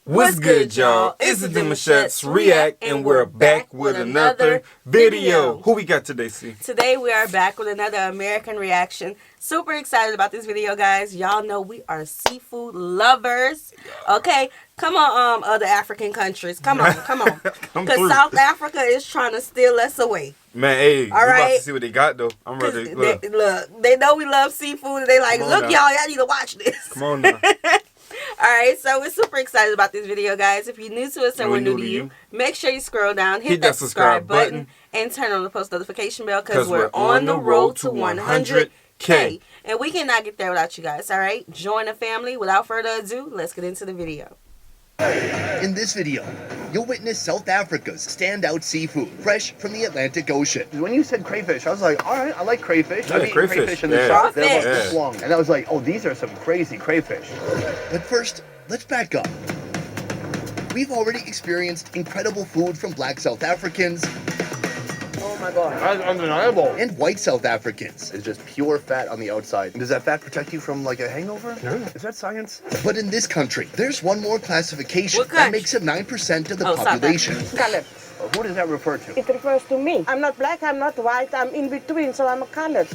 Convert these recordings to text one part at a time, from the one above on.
What's good, y'all? It's the Demouchets React, and we're back with another video. Who we got today, C? Today we are back with another American reaction. Super excited about this video, guys. Y'all know we are seafood lovers. Okay, come on, other African countries. Come on. Because South Africa is trying to steal us away. Man, hey, all right. About to see what they got, though. I'm ready. Look, they know we love seafood, and they like, look, y'all need to watch this. Come on now. Alright, so we're super excited about this video, guys. If you're new to us and we're new to you, make sure you scroll down, hit that subscribe button, and turn on the post notification bell because we're on the road to 100K. And we cannot get there without you guys, alright? Join the family. Without further ado, let's get into the video. In this video, you'll witness South Africa's standout seafood, fresh from the Atlantic Ocean. When you said crayfish, I was like, all right, I like crayfish. Yeah, I've eaten crayfish in the shop. They're about this long. And I was like, oh, these are some crazy crayfish. But first, let's back up. We've already experienced incredible food from black South Africans. Oh my God. That's undeniable. And white South Africans. It's just pure fat on the outside. Does that fat protect you from like a hangover? No. Is that science? But in this country, there's one more classification that makes up 9% of the population. Colored. Who does that refer to? It refers to me. I'm not black, I'm not white, I'm in between, so I'm a colored.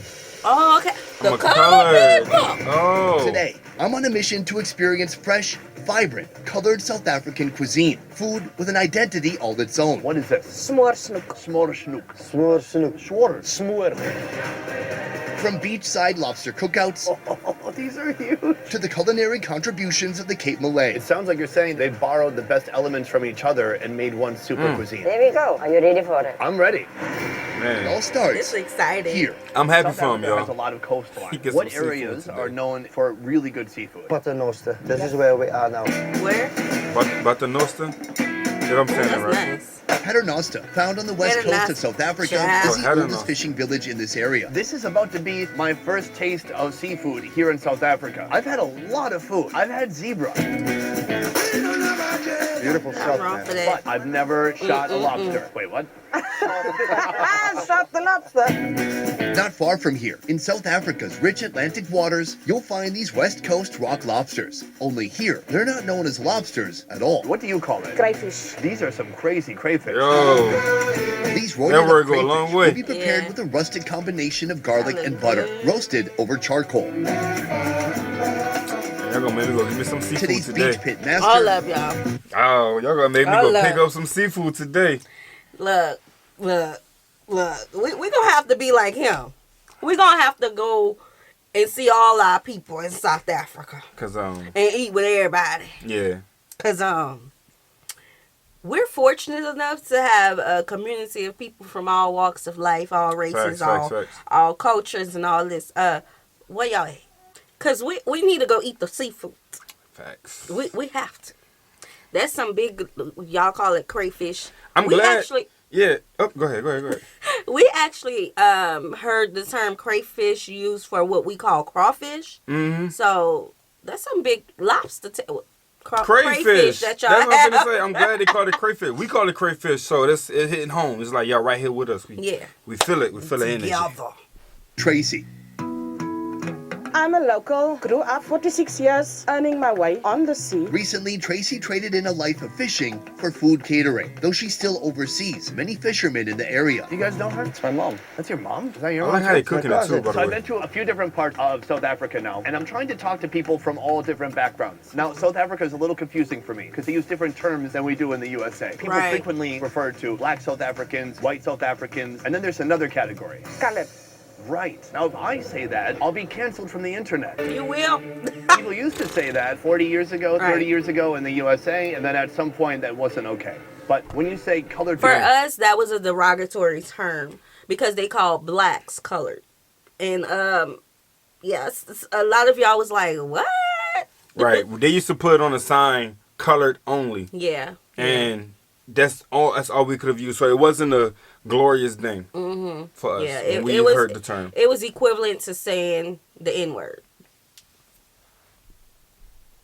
Oh, okay. The colored. Oh. Today, I'm on a mission to experience fresh, vibrant, colored South African cuisine. Food with an identity all its own. What is this? SMOORSNOEK. SMOORSNOEK. SMOORSNOEK. Smoor. From beachside lobster cookouts These are huge. to the culinary contributions of the Cape Malay. It sounds like you're saying they borrowed the best elements from each other and made one super cuisine. There we go. Are you ready for it? I'm ready. It all starts It's exciting. here. I'm happy South for him, Africa has a y'all. lot of coastline. Get What some seafood areas today. are known for really good seafood? Paternoster. This is where we are now. Where? Paternoster? If I'm saying That's it right. nice. Paternoster, found on the west coast of South Africa, Yeah. is the oldest fishing village in this area. This is about to be my first taste of seafood here in South Africa. I've had a lot of food. I've had zebra, Beautiful stuff, wrong man. for that. but I've never shot a lobster. Wait, what? Shot the lobster. Not far from here, in South Africa's rich Atlantic waters, you'll find these West Coast rock lobsters. Only here, they're not known as lobsters at all. What do you call it? Crayfish. These are some crazy crayfish. Yo. These That royal word go a long way. will be prepared Yeah. with a rustic combination of garlic and butter, roasted over charcoal. Y'all gonna make me go get me some seafood Today's today. beach pit master, All of y'all. Oh, y'all gonna make me All go up. pick up some seafood today. Look. We gonna have to be like him. We gonna have to go and see all our people in South Africa Cause and eat with everybody. yeah. Cause we're fortunate enough to have a community of people from all walks of life, all races, Facts. all cultures, and all this. Where y'all at? Cause we need to go eat the seafood. Facts. We have to. That's some big, y'all call it crayfish. I'm we glad. Actually, Yeah. Oh, go ahead. we actually heard the term crayfish used for what we call crawfish. Mm-hmm. So that's some big lobster Crayfish. that y'all That's what I'm have. gonna say. I'm glad they called it crayfish. We call it crayfish, so it's hitting home. It's like y'all right here with us. We feel it. We feel the energy. Together. Tracy. I'm a local, grew up 46 years, earning my way on the sea. Recently, Tracy traded in a life of fishing for food catering, though she still oversees many fishermen in the area. Do you guys know her? It's my mom. That's your mom? Is that your I mom? like how they cooking it too, by So the I've way. been to a few different parts of South Africa now, and I'm trying to talk to people from all different backgrounds. Now, South Africa is a little confusing for me because they use different terms than we do in the USA. People Right. frequently refer to black South Africans, white South Africans, and then there's another category. Colored. Right. Now, if I say that, I'll be canceled from the internet. You will. People used to say that 40 years ago, 30 Right. years ago in the USA, and then at some point that wasn't okay. But when you say colored For people, us, that was a derogatory term because they call blacks colored, and yes, a lot of y'all was like, what? Right. They used to put on a sign, colored only, Yeah. and that's all we could have used. So it wasn't a glorious thing for us Yeah, when we it was, heard the term. It was equivalent to saying the N-word.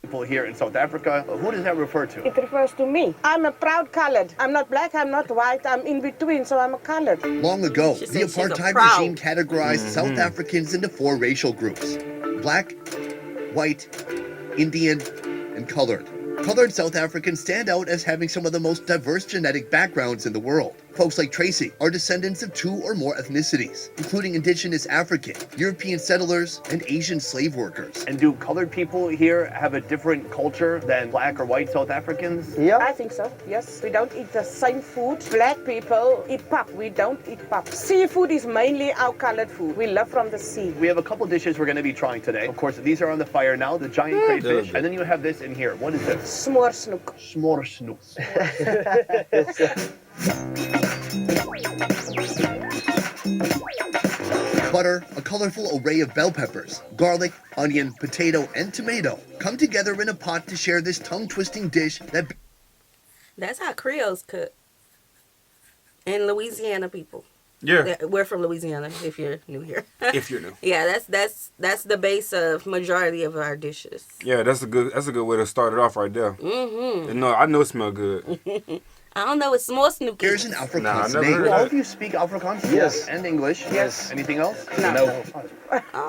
people here in South Africa, who does that refer to? It refers to me. I'm a proud colored. I'm not black, I'm not white, I'm in between, so I'm a colored. Long ago, She the said she's a apartheid proud. regime categorized South Africans into 4 racial groups: black, white, Indian, and colored. Colored South Africans stand out as having some of the most diverse genetic backgrounds in the world. Folks like Tracy are descendants of 2 or more ethnicities, including indigenous African, European settlers, and Asian slave workers. And do colored people here have a different culture than black or white South Africans? I Yeah. think so, yes. We don't eat the same food. Black people eat pap. We don't eat pap. Seafood is mainly our colored food. We love from the sea. We have a couple dishes we're going to be trying today. Of course, these are on the fire now, the giant crayfish. And then you have this in here. What is this? SMOORSNOEK. SMOORSNOEK. Butter, a colorful array of bell peppers, garlic, onion, potato, and tomato come together in a pot to share this tongue-twisting dish that That's how Creoles cook. And Louisiana people. Yeah. We're from Louisiana, if you're new here. If you're new. Yeah, that's the base of majority of our dishes. Yeah, that's a good way to start it off right there. Mm-hmm. No, I know it smells good. I don't know what SMOORSNOEK bears is. an Nah, I Afrikaans never name. heard Do all that. of you speak Afrikaans? Yes. And English? Yes. Anything else? No.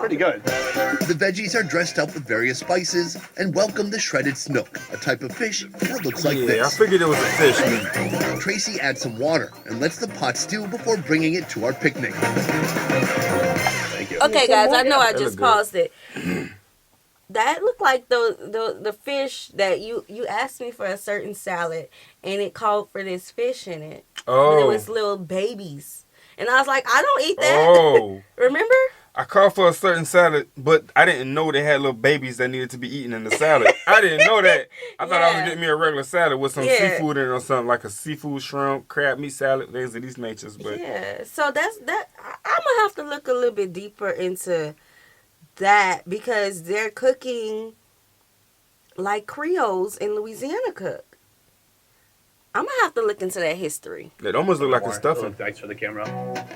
Pretty good. The veggies are dressed up with various spices and welcome the shredded snook, a type of fish that looks like Yeah, I this. figured it was a fish meat. Tracy adds some water and lets the pot stew before bringing it to our picnic. Thank you. Okay, guys, I know I That just look good. paused it. That looked like the fish that you asked me for a certain salad, and it called for this fish in it. But it Oh. was little babies, and I was like, I don't eat that. Oh. Remember? I called for a certain salad, but I didn't know they had little babies that needed to be eaten in the salad. I didn't know that. I thought I was Yeah. getting me a regular salad with some Yeah. seafood in it or something, like a seafood, shrimp, crab meat salad, things of these natures. But Yeah. So that's that. I'm gonna have to look a little bit deeper into that because they're cooking like Creoles in Louisiana cook. I'm gonna have to look into that history. it almost looked like a More. stuffing. Thanks for the camera. Look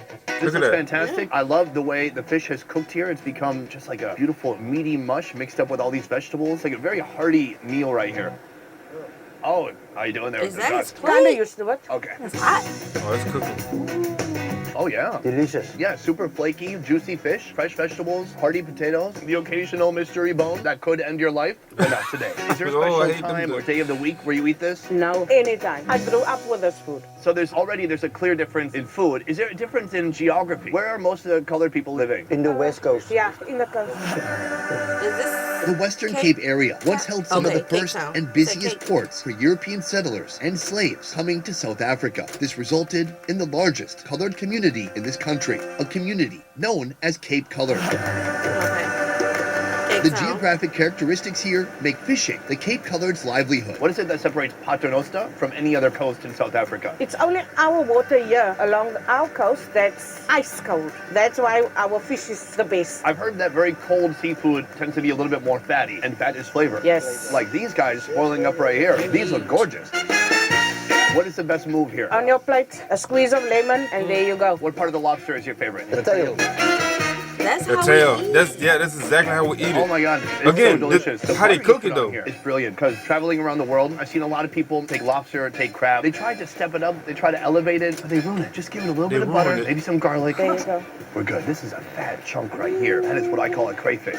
This at is that. fantastic. I love the way the fish has cooked here. It's become just like a beautiful meaty mush mixed up with all these vegetables. Like a very hearty meal right here. Oh, how you doing there? Is with that the his dust? Kinda plate? used to it. Okay. It's hot. Oh, it's cooking. Oh yeah. Delicious. Yeah, super flaky, juicy fish, fresh vegetables, hearty potatoes, the occasional mystery bone that could end your life, but not today. Is there a Oh, I special hate them time or too. day of the week where you eat this? No, anytime. I grew up with this food. So there's a clear difference in food. Is there a difference in geography? Where are most of the colored people living? In the West Coast. Yeah, in the coast. Is this? The Western Cape- Cape area once held some Okay, of the Cape first Town. and Say busiest Cape. ports for European settlers and slaves coming to South Africa. This resulted in the largest colored community in this country, a community known as Cape Colored. Okay. The geographic characteristics here make fishing the Cape Colored's livelihood. What is it that separates Paternoster from any other coast in South Africa? It's only our water here along our coast that's ice cold. That's why our fish is the best. I've heard that very cold seafood tends to be a little bit more fatty, and fat is flavor. Yes. Like these guys boiling up right here. These look gorgeous. What is the best move here? On your plate, a squeeze of lemon, and there you go. What part of the lobster is your favorite? The tail. That's The how tail. we eat. That's exactly how we eat Oh it. my god, it's Again, so delicious. how they butter cook you it, put on though. here is brilliant because traveling around the world, I've seen a lot of people take lobster, take crab. They try to step it up, they try to elevate it, but they ruin it. Just give it a little They bit of ruin butter, it. maybe some garlic. There you go. We're good. This is a fat chunk right here. That is what I call a crayfish.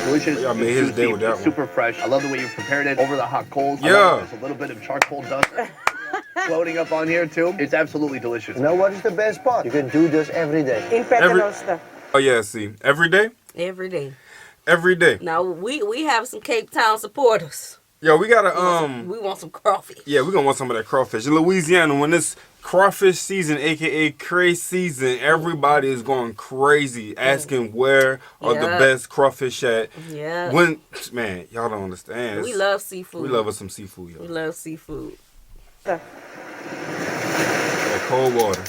Delicious. Yeah, I made it's his day juicy, with that it's one. super fresh. I love the way you prepared it over the hot coals. I Yeah. love that there's a little bit of charcoal dust floating up on here too. It's absolutely delicious. You know what is the best part? You can do this every day. In Paternoster. Oh yeah, see, every day. Every day. Now Now we have some Cape Town supporters. yo, we gotta We want some crawfish. yeah, we're gonna want some of that crawfish. In Louisiana, when it's crawfish season, aka cray season, everybody is going crazy asking where are the Yeah. best crawfish at. Yeah. When man, y'all don't understand. We love seafood. We love us some seafood, We yo. love seafood. That cold water.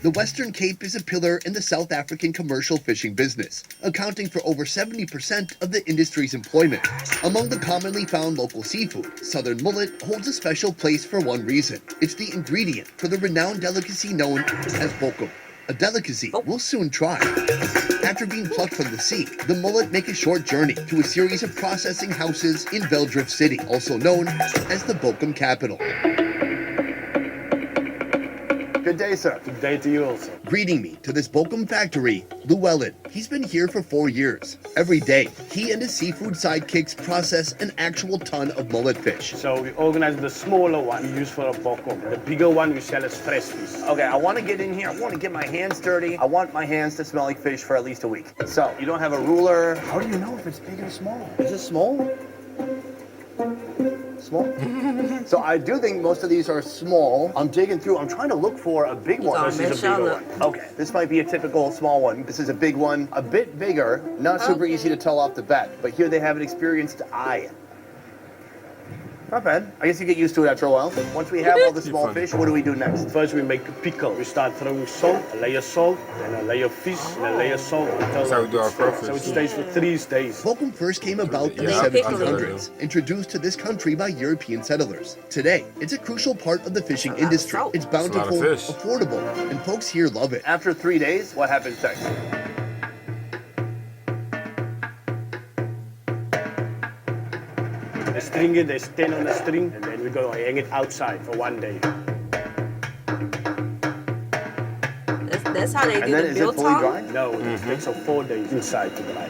The Western Cape is a pillar in the South African commercial fishing business, accounting for over 70% of the industry's employment. Among the commonly found local seafood, southern mullet holds a special place for one reason. It's the ingredient for the renowned delicacy known as BOKKOM, a delicacy we'll soon try. After being plucked from the sea, the mullet make a short journey to a series of processing houses in Veldrift City, also known as the BOKKOM capital. Good day, sir. Good day to you also. Greeting me to this BOKKOM factory, Llewellyn. He's been here for 4 years. Every day, he and his seafood sidekicks process an actual ton of mullet fish. So we organize the smaller one we use for a BOKKOM. The bigger one we sell as fresh fish. Okay, I want to get in here. I want to get my hands dirty. I want my hands to smell like fish for at least a week. So, you don't have a ruler. How do you know if it's big or small? Is it small? Small? So I do think most of these are small. I'm digging through. I'm trying to look for a big one. gonna This is mess a bigger y'all one. Okay, this might be a typical small one. This is a big one. A bit bigger. Not super easy to tell off the bat. But here they have an experienced eye. Not bad. I guess you get used to it after a while. Once we have all the small fish, what do we do next? First we make a pickle. We start throwing salt, a layer salt, then a layer fish, and a layer salt. That's how we do our crawfish. So it stays for 3 days. BOKKOM first came about in the Yeah. 1700s, introduced to this country by European settlers. Today, it's a crucial part of the fishing industry. It's It's a lot of bountiful, fish. affordable, and folks here love it. After 3 days, what happens next? They string it, they stand on the string, and then we're going to hang it outside for 1 day. That's how they And do then the is it fully biltong. dry? No, it takes 4 days inside to dry.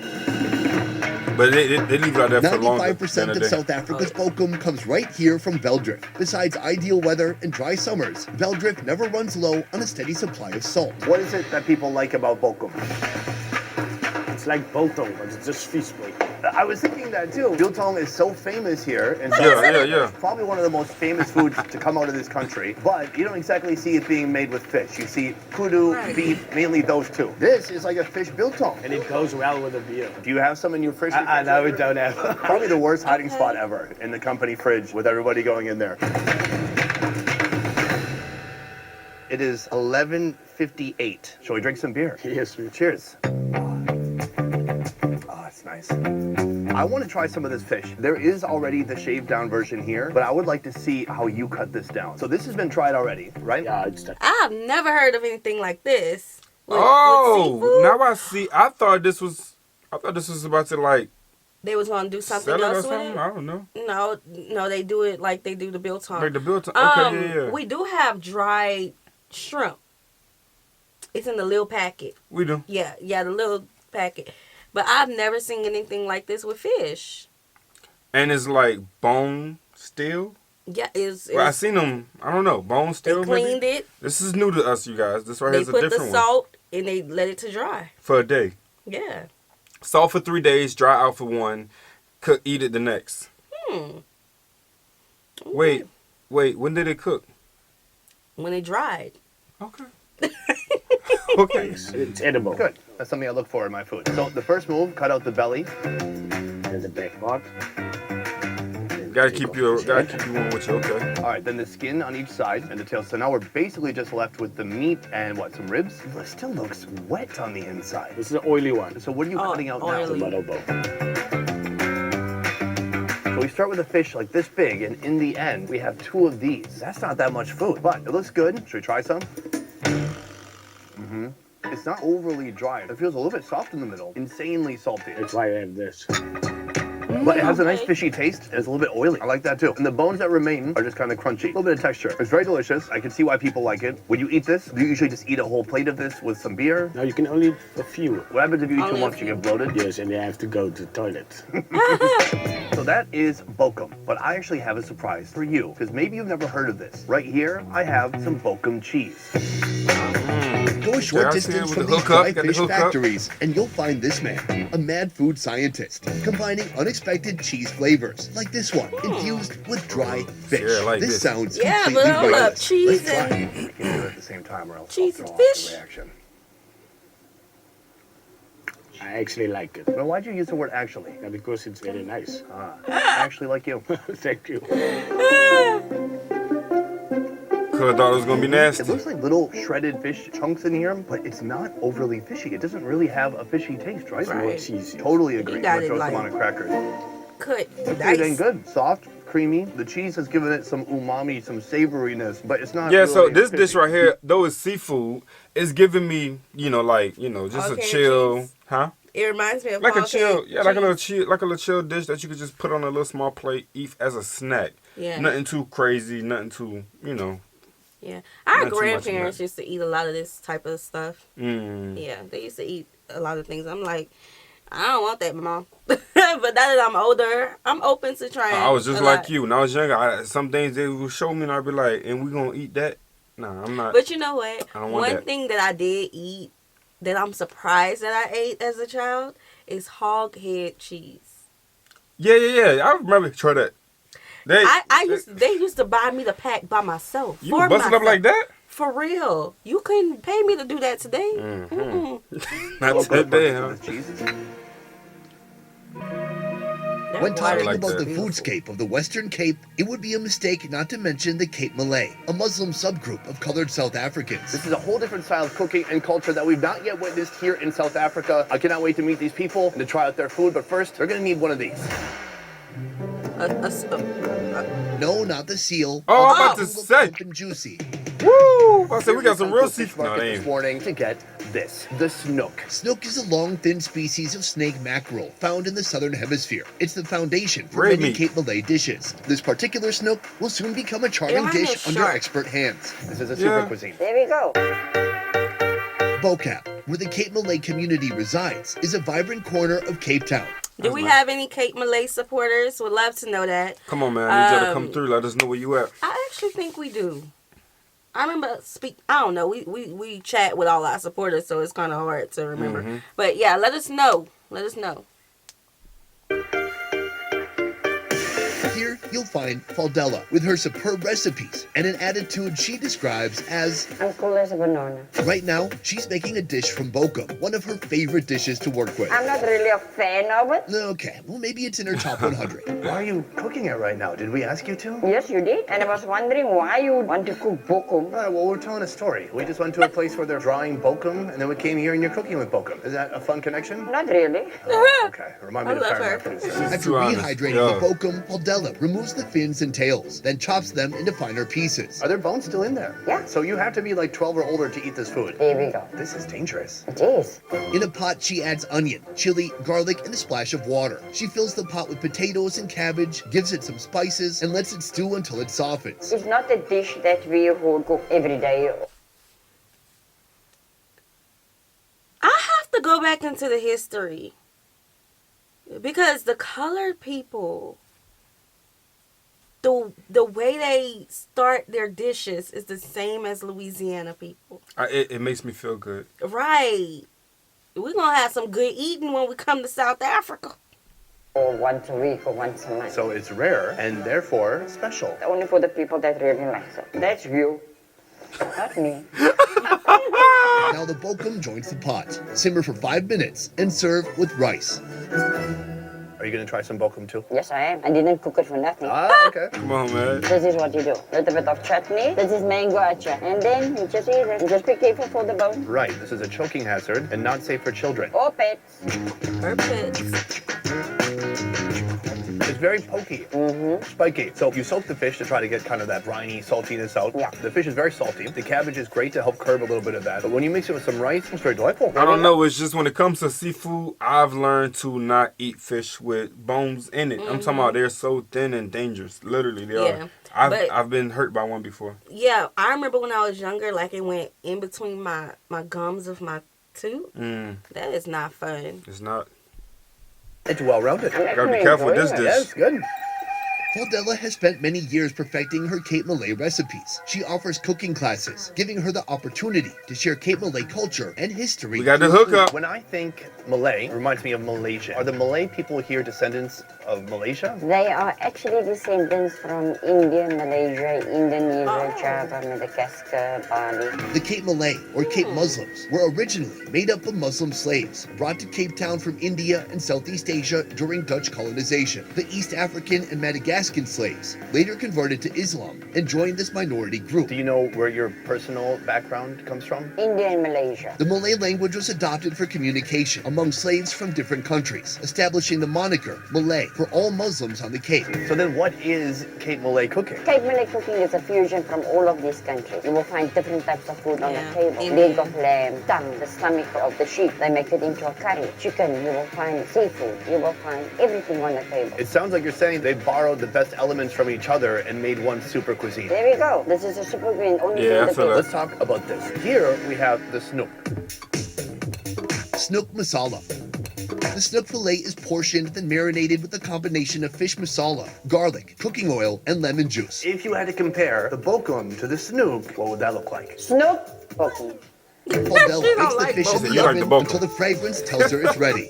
But they leave it out there for longer. 95% than a of day. South Africa's BOKKOM comes right here from Veldrift. Besides ideal weather and dry summers, Veldrift never runs low on a steady supply of salt. What is it that people like about BOKKOM? It's like biltong, but it's just fish, bro. I was thinking that too. Biltong is so famous here, and Yeah. it's probably one of the most famous foods to come out of this country. But you don't exactly see it being made with fish. You see kudu, beef, mainly those two. This is like a fish biltong. And it goes well with the beer. Do you have some in your fridge? No, we don't have. Probably the worst hiding spot ever in the company fridge with everybody going in there. It is 11:58. Shall we drink some beer? Yes, we Cheers. Oh, it's nice. I want to try some of this fish. There is already the shaved down version here, but I would like to see how you cut this down. So this has been tried already, right? Yeah, it's that. I've never heard of anything like this. With Oh, seafood. now I see. I thought this was about to like They was gonna do something sell it or else with something. it. I don't know. No, they do it like they do the biltong. Like the biltong. Okay, yeah. We do have dried shrimp. It's in the little packet. We do. Yeah, the little packet. But I've never seen anything like this with fish. And it's like bone still. Yeah, it's Well, I seen them. I don't know. Bone they still. cleaned Maybe? it. This is new to us, you guys. This right They here is a put the different one salt and they let it to dry. for a day. Yeah. Salt for 3 days, dry out for 1, cook, eat it the next. Wait. When did it cook? When it dried. Okay. Okay. It's edible. Good. That's something I look for in my food. So the first move, cut out the belly. And the back part. Gotta keep you one with you. Okay. All right, then the skin on each side and the tail. So now we're basically just left with the meat and what, some ribs? It still looks wet on the inside. This is the oily one. So what are you cutting out oily. now? Butter bone. So we start with a fish like this big, and in the end, we have 2 of these. That's not that much food, but it looks good. Should we try some? It's not overly dry. It feels a little bit soft in the middle. Insanely salty. That's why I have this. But it has a nice fishy taste. And it's a little bit oily. I like that too. And the bones that remain are just kind of crunchy. A little bit of texture. It's very delicious. I can see why people like it. When you eat this, do you usually just eat a whole plate of this with some beer? Now you can only eat a few. What happens if you eat Only too a much? You few. get bloated? Yes, and you have to go to the toilet. So that is BOKKOM. But I actually have a surprise for you, because maybe you've never heard of this. Right here, I have some BOKKOM cheese. Go a short Yeah, I see distance it with from the these hookup, dry got the fish hookup. factories, and you'll find this man, a mad food scientist, combining unexpected cheese flavors, like this one, infused with dry fish. Yeah, I like this this. sounds Yeah, completely but hold up, brainless. cheese Let's try and it. I can't do it at the same time or else Cheese I'll and throw off fish? the reaction. I actually like it. Well, why'd you use the word actually? Yeah, because it's very nice. I actually like you. Thank you. Could have thought it was gonna be nasty. It looks like little shredded fish chunks in here, but it's not overly fishy. It doesn't really have a fishy taste, right? Right. More cheesy. Totally agree. You got I'm it gonna throw some like- on a cracker. cut. It's pretty dang Nice. good. Soft, creamy. The cheese has given it some umami, some savoriness, but it's not. Yeah, so really this fishy. dish right here, though it's seafood, it's giving me, just a Okay, chill, cheese. huh? It reminds me of Like a pancake chill, yeah, like a little cheese. chill dish that you could just put on a little small plate, eat as a snack. Yeah. Nothing too crazy, nothing too, Yeah. Our Not too much of grandparents that. used to eat a lot of this type of stuff. Mm. Yeah, they used to eat a lot of things. I'm like, I don't want that, Mom. But now that I'm older, I'm open to trying. I was just a like lot. you. When I was younger, some things they would show me and I'd be like, and we gonna eat that? Nah, I'm not. But you know what? I don't want One that. thing that I did eat that I'm surprised that I ate as a child is hog head cheese. Yeah. I remember try that. They They used to buy me the pack by myself. you bust it up like that? For real. You couldn't pay me to do that today. Mm-hmm. Not today, huh? When talking like about that. the foodscape of the Western Cape, it would be a mistake not to mention the Cape Malay, a Muslim subgroup of colored South Africans. This is a whole different style of cooking and culture that we've not yet witnessed here in South Africa. I cannot wait to meet these people and to try out their food, but first, they're going to need one of these. No, not the seal. Oh, I'm about the to look say. plump and juicy. Woo! I said we got some real Fish seafood. No, market they this ain't. morning to get this, the snook. Snook is a long, thin species of snake mackerel found in the southern hemisphere. It's the foundation for Red many meat. Cape Malay dishes. This particular snook will soon become a charming Reminds me dish of under shark. expert hands. This is a super Yeah. cuisine. There we go. BOKKOM, where the Cape Malay community resides, is a vibrant corner of Cape Town. Do we have any Cape Malay supporters? Would love to know that. Come on, man. I need y'all to come through. Let us know where you at. I actually think we do. I remember I don't know. We chat with all our supporters, so it's kind of hard to remember. Mm-hmm. But yeah, let us know. Let us know. Here, you'll find Faldella with her superb recipes and an attitude she describes as, I'm cool as a banana. right now, she's making a dish from BOKKOM, one of her favorite dishes to work with. I'm not really a fan of it. Okay, well, maybe it's in her top 100. Why are you cooking it right now? Did we ask you to? Yes, you did. And I was wondering why you want to cook BOKKOM. All right, well, we're telling a story. We just went to a place where they're drawing BOKKOM, and then we came here and you're cooking with BOKKOM. Is that a fun connection? Not really. Oh, okay. Remind me I to love fire her. my producer. After Too honest. rehydrating Yeah. the BOKKOM, Faldella removes the fins and tails, then chops them into finer pieces. Are there bones still in there? Yeah. So you have to be like 12 or older to eat this food. There we go. This is dangerous. It is. In a pot, she adds onion, chili, garlic, and a splash of water. She fills the pot with potatoes and cabbage, gives it some spices, and lets it stew until it softens. It's not a dish that we would cook every day. I have to go back into the history because the colored people, the way they start their dishes is the same as Louisiana people. It makes me feel good. Right. We're going to have some good eating when we come to South Africa. Or once a week or once a month. So it's rare and therefore special. Only for the people that really like it. That's you. Not me. Now the BOKKOM joins the pot. Simmer for 5 minutes and serve with rice. Are you going to try some BOKKOM too? Yes, I am. I didn't cook it for nothing. Ah, okay. Come on, man. This is what you do. A little bit of chutney. This is mango acha. And then you just eat it. And just be careful for the bone. Right, this is a choking hazard and not safe for children. Or pets. Perfect. It's very pokey, spiky. So you soak the fish to try to get kind of that briny saltiness out. Yeah. The fish is very salty. The cabbage is great to help curb a little bit of that. But when you mix it with some rice, it's very delightful. I don't know. It's just when it comes to seafood, I've learned to not eat fish with bones in it. I'm talking about they're so thin and dangerous. Literally, they Yeah, are. but- I've been hurt by one before. Yeah, I remember when I was younger, like it went in between my gums of my tooth. That is not fun. It's not. It's well-rounded. Gotta be careful with this dish. Yes, good. Faldella has spent many years perfecting her Cape Malay recipes. She offers cooking classes, giving her the opportunity to share Cape Malay culture and history. We got the hookup. When I think Malay, it reminds me of Malaysia. Are the Malay people here descendants of Malaysia? They are actually descendants from India, Malaysia, Indonesia, Java, Madagascar, Bali. The Cape Malay, or Cape Muslims, were originally made up of Muslim slaves brought to Cape Town from India and Southeast Asia during Dutch colonization. The East African and Madagascan slaves later converted to Islam and joined this minority group. Do you know where your personal background comes from? India and Malaysia. The Malay language was adopted for communication among slaves from different countries, establishing the moniker Malay for all Muslims on the Cape. So then what is Cape Malay cooking? Cape Malay cooking is a fusion from all of these countries. You will find different types of food on Yeah. the table. Indian. Leg of lamb, tongue, the stomach of the sheep. They make it into a curry. Chicken, you will find seafood. You will find everything on the table. It sounds like you're saying they borrowed the best elements from each other and made one super cuisine. There we go. This is a super green. Only Yeah, in I the feel pit. Let's talk about this. Here we have the snoek. Snoek masala. The snoek fillet is portioned and marinated with a combination of fish masala, garlic, cooking oil, and lemon juice. If you had to compare the BOKKOM to the snoek, what would that look like? Snoek. BOKKOM. Paul She don't bakes the like fish in both. the You like the oven BOKKOM. until the fragrance tells her it's ready.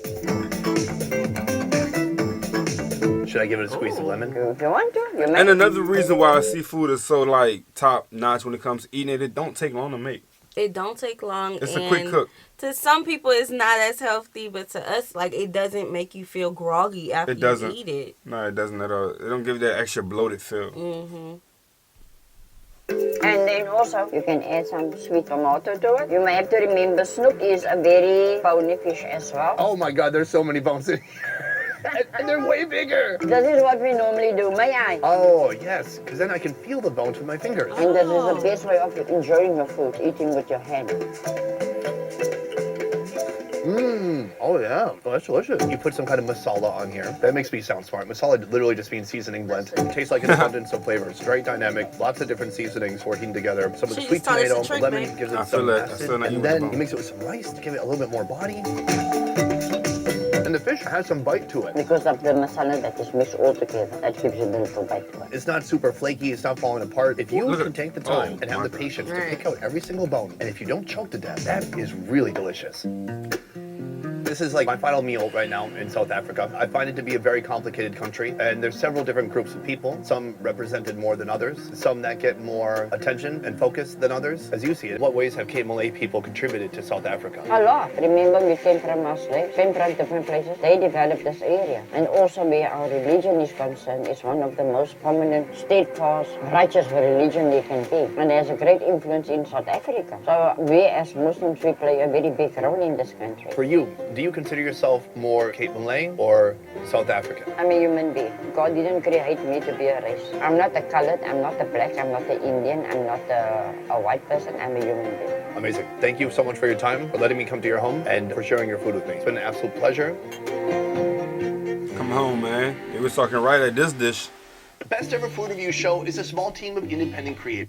Should I give it a squeeze of lemon? If you want to, you may. And another reason why seafood is so like top notch when it comes to eating it, it don't take long to make. It don't take long. It's and a quick cook. To some people, it's not as healthy, but to us, like, it doesn't make you feel groggy after It doesn't. you eat it. No, it doesn't at all. It don't give you that extra bloated feel. Mm-hmm. And then also, you can add some sweet tomato to it. You may have to remember, snoek is a very bony fish as well. Oh my god, there's so many bones in here. And they're way bigger. This is what we normally do, may I? Oh, yes, because then I can feel the bones with my fingers. And this is the best way of enjoying your food, eating with your hand. Mmm. Oh, yeah. Oh, that's delicious. You put some kind of masala on here. That makes me sound smart. Masala literally just means seasoning blend. It tastes like an abundance of flavors. Very dynamic. Lots of different seasonings working together. Some of the She sweet just taught us a tomato, trick, lemon man. gives I it some feel it. I acid. feel like you And with then the you bone. mix it with some rice to give it a little bit more body. And the fish has some bite to it. Because of the masala that is mixed all together, that gives it a little bite to it. It's not super flaky, it's not falling apart. If you Look at- can take the time oh, and have my the God. patience to Right. pick out every single bone, and if you don't choke to death, that is really delicious. This is like my final meal right now in South Africa. I find it to be a very complicated country, and there's several different groups of people, some represented more than others, some that get more attention and focus than others. As you see it, what ways have Cape Malay people contributed to South Africa? A lot. Remember, we came from our slaves, came from different places. They developed this area. And also where our religion is concerned, it's one of the most prominent, steadfast, righteous religion they can be. And there's a great influence in South Africa. So we as Muslims, we play a very big role in this country. For you, do you consider yourself more Cape Malay or South African? I'm a human being. God didn't create me to be a race. I'm not a colored, I'm not a black, I'm not an Indian, I'm not a white person, I'm a human being. Amazing. Thank you so much for your time, for letting me come to your home, and for sharing your food with me. It's been an absolute pleasure. Come home, man. They was talking right at this dish. The Best Ever Food Review Show is a small team of independent creators.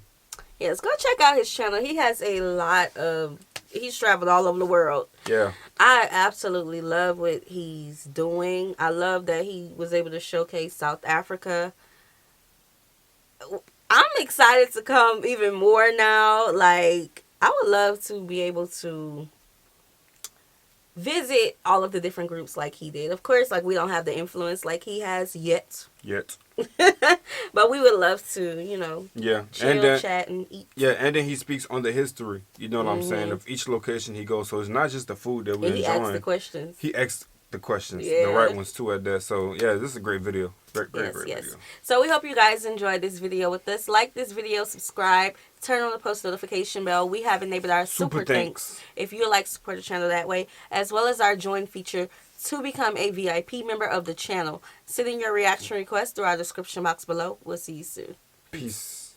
Yes, go check out his channel. He has a lot of... He's traveled all over the world. Yeah. I absolutely love what he's doing. I love that he was able to showcase South Africa. I'm excited to come even more now. Like, I would love to be able to visit all of the different groups like he did. Of course, like, we don't have the influence like he has yet. But we would love to, you know, Yeah. chill, And then, chat, and eat. yeah, and then he speaks on the history. You know what I'm saying? Of each location he goes. So it's not just the food that we're And he asks the enjoying. questions. He asks the questions, Yeah. the right ones too at that. So yeah, this is a great video. Great Yes. video. So we hope you guys enjoyed this video with us. Like this video, subscribe, turn on the post notification bell. We have enabled our super thanks if you would like to support the channel that way, as well as our join feature to become a VIP member of the channel. Send in your reaction request through our description box below. We'll see you soon. Peace.